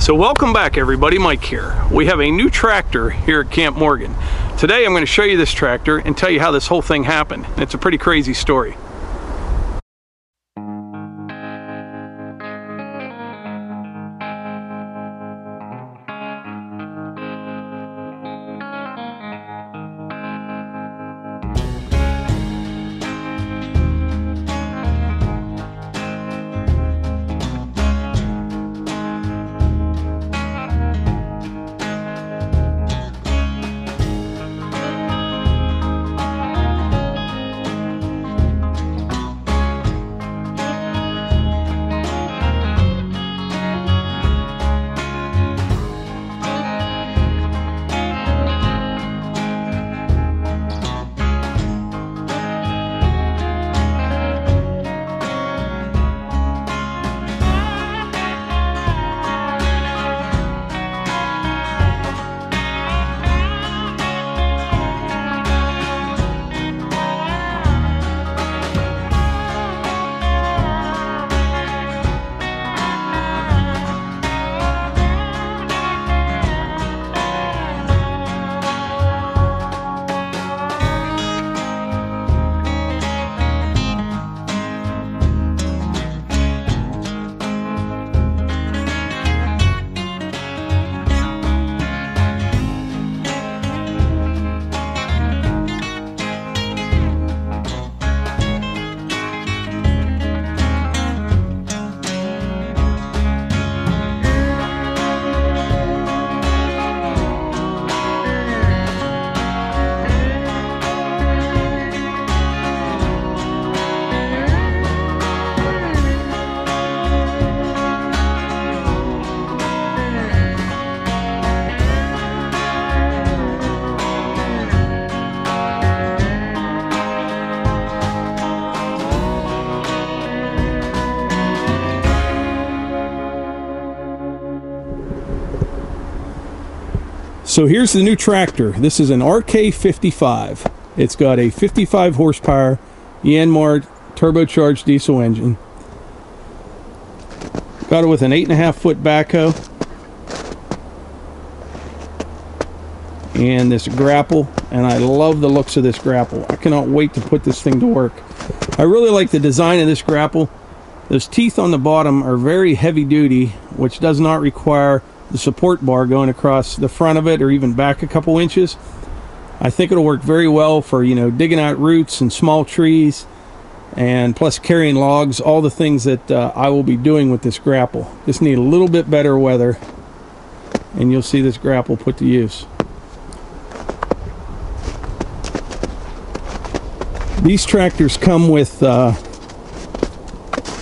So welcome back everybody, Mike here. We have a new tractor here at Camp Morgan. Today I'm going to show you this tractor and tell you how this whole thing happened. It's a pretty crazy story. So here's the new tractor. This is an RK55. It's got a 55 horsepower Yanmar turbocharged diesel engine. Got it with an 8.5-foot backhoe and this grapple, and I love the looks of this grapple. I cannot wait to put this thing to work. I really like the design of this grapple. Those teeth on the bottom are very heavy duty, which does not require the support bar going across the front of it or even back a couple inches. I think it'll work very well for, you know, digging out roots and small trees, and plus carrying logs, all the things that I will be doing with this grapple. Just need a little bit better weather and you'll see this grapple put to use. These tractors come with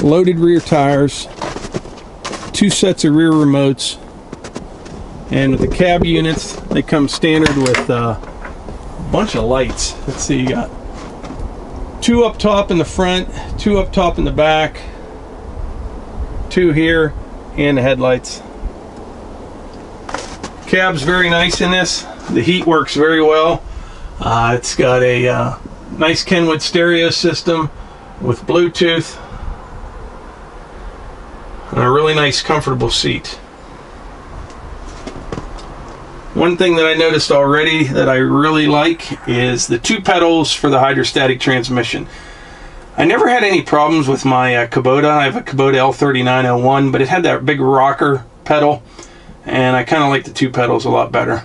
loaded rear tires, 2 sets of rear remotes, and with the cab units they come standard with a bunch of lights. Let's see, you got 2 up top in the front, 2 up top in the back, 2 here, and the headlights. Cab's very nice in this. The heat works very well. It's got a nice Kenwood stereo system with Bluetooth and a really nice comfortable seat. One thing that I noticed already that I really like is the 2 pedals for the hydrostatic transmission. I never had any problems with my Kubota. I have a Kubota L3901, but it had that big rocker pedal, and I kind of like the 2 pedals a lot better.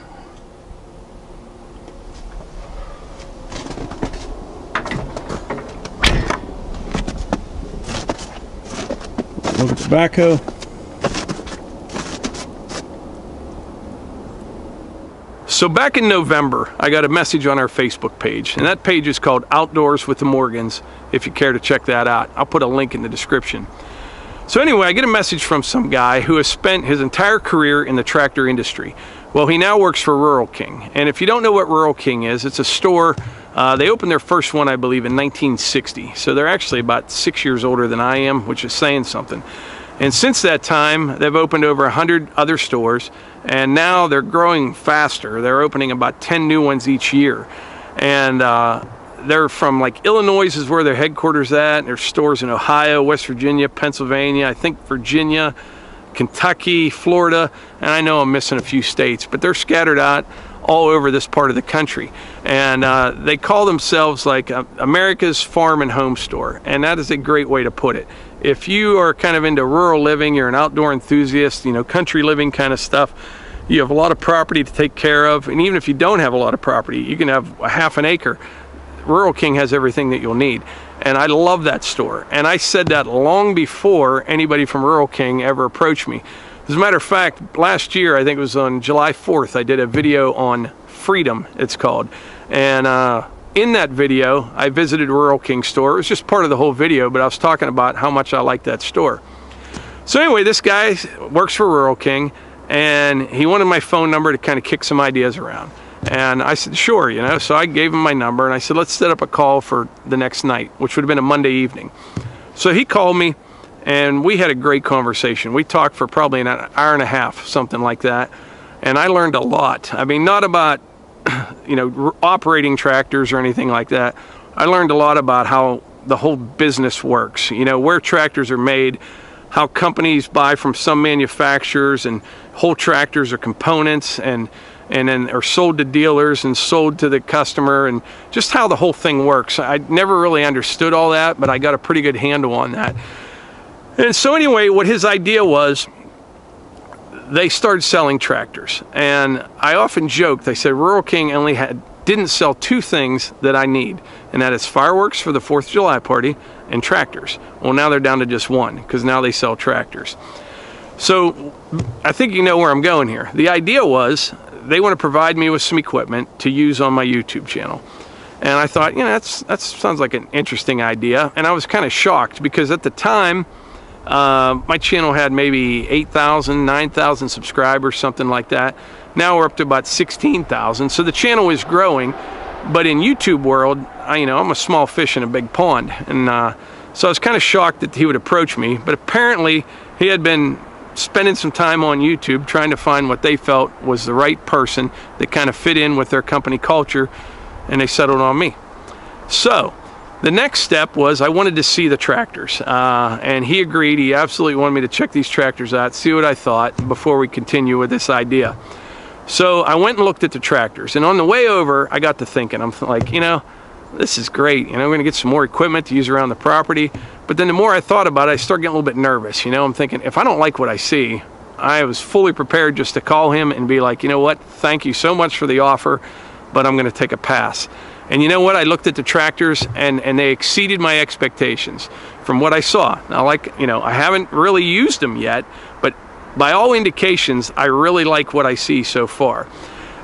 Look at the backhoe. So back in November, I got a message on our Facebook page, and that page is called Outdoors with the Morgans, if you care to check that out. I'll put a link in the description. So anyway, I get a message from some guy who has spent his entire career in the tractor industry. Well, he now works for Rural King, and if you don't know what Rural King is, it's a store. They opened their first one, I believe, in 1960, so they're actually about 6 years older than I am, which is saying something. And since that time, they've opened over 100 other stores, and now they're growing faster. They're opening about 10 new ones each year. And they're from, like, Illinois is where their headquarters at. There's stores in Ohio, West Virginia, Pennsylvania, I think Virginia, Kentucky, Florida, and I know I'm missing a few states, but they're scattered out all over this part of the country. And they call themselves like America's Farm and Home Store, and that is a great way to put it. If you are kind of into rural living, you're an outdoor enthusiast, you know, country living kind of stuff, you have a lot of property to take care of, and even if you don't have a lot of property, you can have a half an acre. Rural King has everything that you'll need. And I love that store. And I said that long before anybody from Rural King ever approached me. As a matter of fact, last year, I think it was on July 4th, I did a video on Freedom, it's called. And in that video, I visited Rural King store. It was just part of the whole video, but I was talking about how much I like that store. So anyway, this guy works for Rural King, and he wanted my phone number to kind of kick some ideas around. And I said, sure, you know, so I gave him my number, and I said, let's set up a call for the next night, which would have been a Monday evening. So he called me, and we had a great conversation. We talked for probably an hour and a half, something like that. And I learned a lot. I mean, not about, you know, operating tractors or anything like that. I learned a lot about how the whole business works, you know, where tractors are made, how companies buy from some manufacturers, and whole tractors are components, and then are sold to dealers and sold to the customer, and just how the whole thing works. I never really understood all that, but I got a pretty good handle on that. And so anyway, what his idea was, they started selling tractors. And I often joked, I said, Rural King only didn't sell two things that I need, and that is fireworks for the 4th of July party and tractors. Well, now they're down to just one, because now they sell tractors. So I think you know where I'm going here. The idea was, they want to provide me with some equipment to use on my YouTube channel. And I thought, you know, that sounds like an interesting idea. And I was kind of shocked, because at the time, my channel had maybe 8,000, 9,000 subscribers, something like that. Now we're up to about 16,000. So the channel is growing, but in YouTube world, you know, I'm a small fish in a big pond. And so I was kind of shocked that he would approach me, but apparently he had been spending some time on YouTube trying to find what they felt was the right person that kind of fit in with their company culture, and they settled on me. So the next step was I wanted to see the tractors, and he agreed. He absolutely wanted me to check these tractors out, see what I thought before we continue with this idea. So I went and looked at the tractors, and on the way over I got to thinking, I'm like, you know, this is great, you know, we're gonna get some more equipment to use around the property. But then the more I thought about it, I started getting a little bit nervous. You know, I'm thinking, if I don't like what I see, I was fully prepared just to call him and be like, you know what, thank you so much for the offer, but I'm gonna take a pass. And you know what, I looked at the tractors, and they exceeded my expectations from what I saw. Now, like, you know, I haven't really used them yet, but by all indications, I really like what I see so far.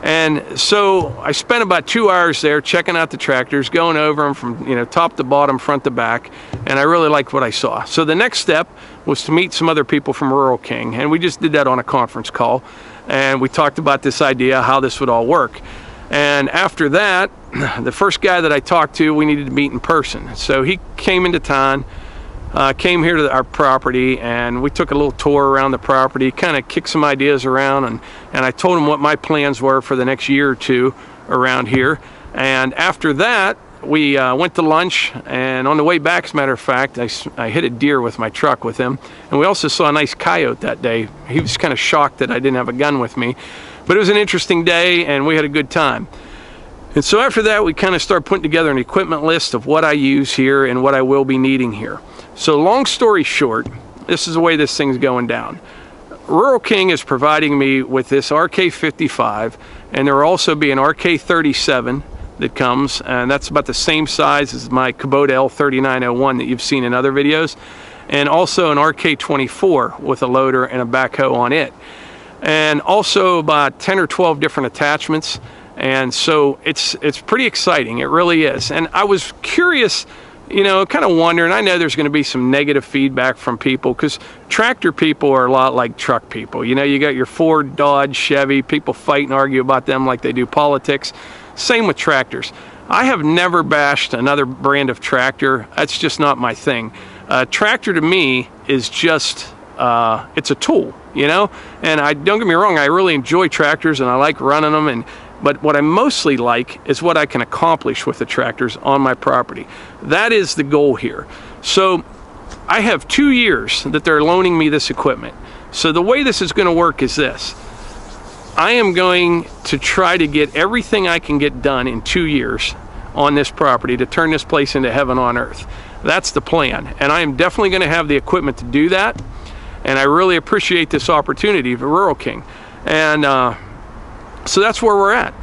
And so I spent about 2 hours there checking out the tractors, going over them from, you know, top to bottom, front to back, and I really liked what I saw. So the next step was to meet some other people from Rural King, and we just did that on a conference call, and we talked about this idea, how this would all work. And after that, the first guy that I talked to, we needed to meet in person. So he came into town, came here to our property, and we took a little tour around the property, kind of kicked some ideas around, and I told him what my plans were for the next year or two around here. And after that, we went to lunch, and on the way back, as a matter of fact, I hit a deer with my truck with him, and we also saw a nice coyote that day. He was kind of shocked that I didn't have a gun with me, but it was an interesting day, and we had a good time. And so after that, we kind of started putting together an equipment list of what I use here and what I will be needing here. So long story short, this is the way this thing's going down. Rural King is providing me with this RK55, and there will also be an RK37 that comes, and that's about the same size as my Kubota L3901 that you've seen in other videos, and also an RK24 with a loader and a backhoe on it, and also about 10 or 12 different attachments. And so it's pretty exciting, it really is. And I was curious, you know, kind of wondering, I know there's going to be some negative feedback from people, because tractor people are a lot like truck people. You know, you got your Ford, Dodge, Chevy, people fight and argue about them like they do politics. Same with tractors. I have never bashed another brand of tractor. That's just not my thing. Tractor to me is just, it's a tool, you know? And don't get me wrong, I really enjoy tractors and I like running them, but what I mostly like is what I can accomplish with the tractors on my property. That is the goal here. So I have 2 years that they're loaning me this equipment. So the way this is going to work is this. I am going to try to get everything I can get done in 2 years on this property to turn this place into heaven on earth. That's the plan, and I am definitely going to have the equipment to do that, and I really appreciate this opportunity for Rural King. And so that's where we're at.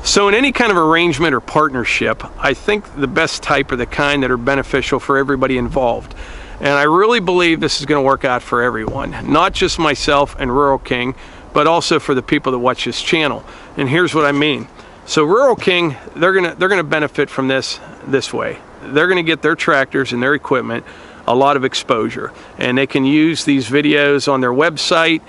So in any kind of arrangement or partnership, I think the best type are the kind that are beneficial for everybody involved. And I really believe this is going to work out for everyone, not just myself and Rural King, but also for the people that watch this channel. And here's what I mean. So Rural King, they're gonna benefit from this way. They're gonna get their tractors and their equipment a lot of exposure, and they can use these videos on their website.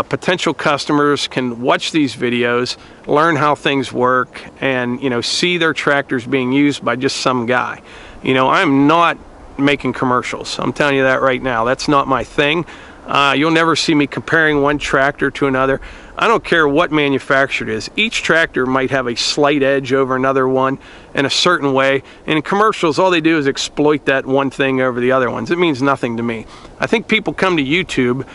Potential customers can watch these videos, learn how things work, and see their tractors being used by just some guy. I'm not making commercials. I'm telling you that right now. That's not my thing. You'll never see me comparing one tractor to another. I don't care what manufacturer it is. Each tractor might have a slight edge over another one in a certain way. And in commercials, all they do is exploit that one thing over the other ones. It means nothing to me. I think people come to YouTube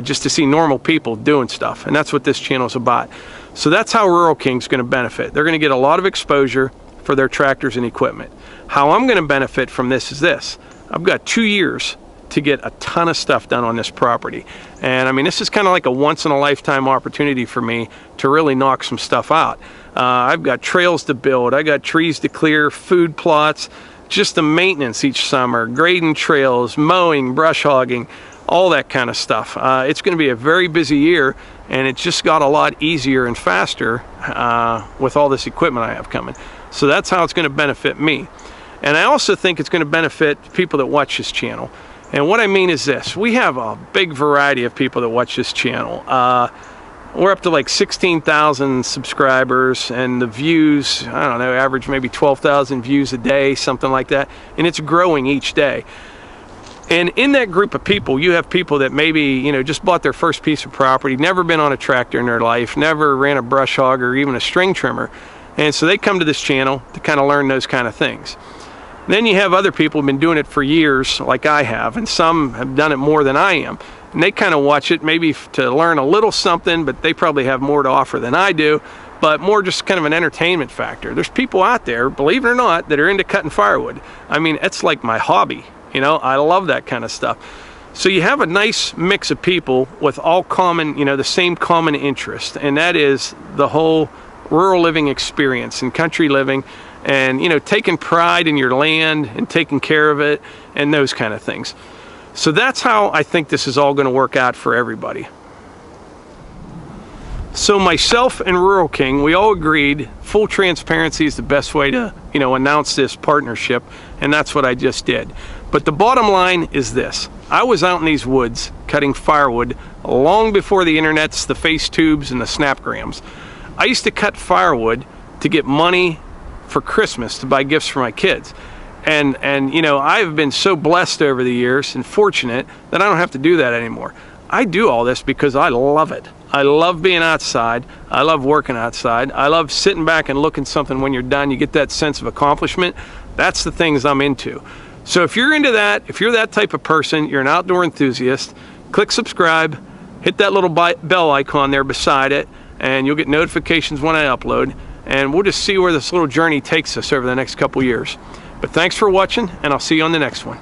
just to see normal people doing stuff. And that's what this channel is about. So that's how Rural King's going to benefit. They're going to get a lot of exposure for their tractors and equipment. How I'm going to benefit from this is this. I've got 2 years to get a ton of stuff done on this property. And I mean, this is kind of like a once-in-a-lifetime opportunity for me to really knock some stuff out. I've got trails to build, I got trees to clear, food plots, just the maintenance each summer, grading trails, mowing, brush hogging, all that kind of stuff. It's going to be a very busy year, and it just got a lot easier and faster with all this equipment I have coming. So that's how it's going to benefit me. And I also think it's going to benefit people that watch this channel. And what I mean is this. We have a big variety of people that watch this channel. We're up to like 16,000 subscribers, and the views, I don't know, average maybe 12,000 views a day, something like that. And it's growing each day. And in that group of people, you have people that maybe, just bought their first piece of property, never been on a tractor in their life, never ran a brush hog or even a string trimmer. And so they come to this channel to kind of learn those kind of things. Then you have other people who've been doing it for years, like I have, and some have done it more than I am. And they kind of watch it maybe to learn a little something, but they probably have more to offer than I do, but more just kind of an entertainment factor. There's people out there, believe it or not, that are into cutting firewood. I mean, it's like my hobby. I love that kind of stuff. So you have a nice mix of people with all common, the same common interest, and that is the whole rural living experience and country living, and taking pride in your land and taking care of it and those kind of things. So that's how I think this is all going to work out for everybody. So myself and Rural King, we all agreed full transparency is the best way to announce this partnership, and that's what I just did. But the bottom line is this. I was out in these woods cutting firewood long before the internets, the face tubes, and the snapgrams. I used to cut firewood to get money for Christmas to buy gifts for my kids. And I've been so blessed over the years and fortunate that I don't have to do that anymore. I do all this because I love it. I love being outside. I love working outside. I love sitting back and looking something when you're done. You get that sense of accomplishment. That's the things I'm into. So if you're into that, if you're that type of person, you're an outdoor enthusiast, click subscribe, hit that little bell icon there beside it, and you'll get notifications when I upload. And we'll just see where this little journey takes us over the next couple years. But thanks for watching, and I'll see you on the next one.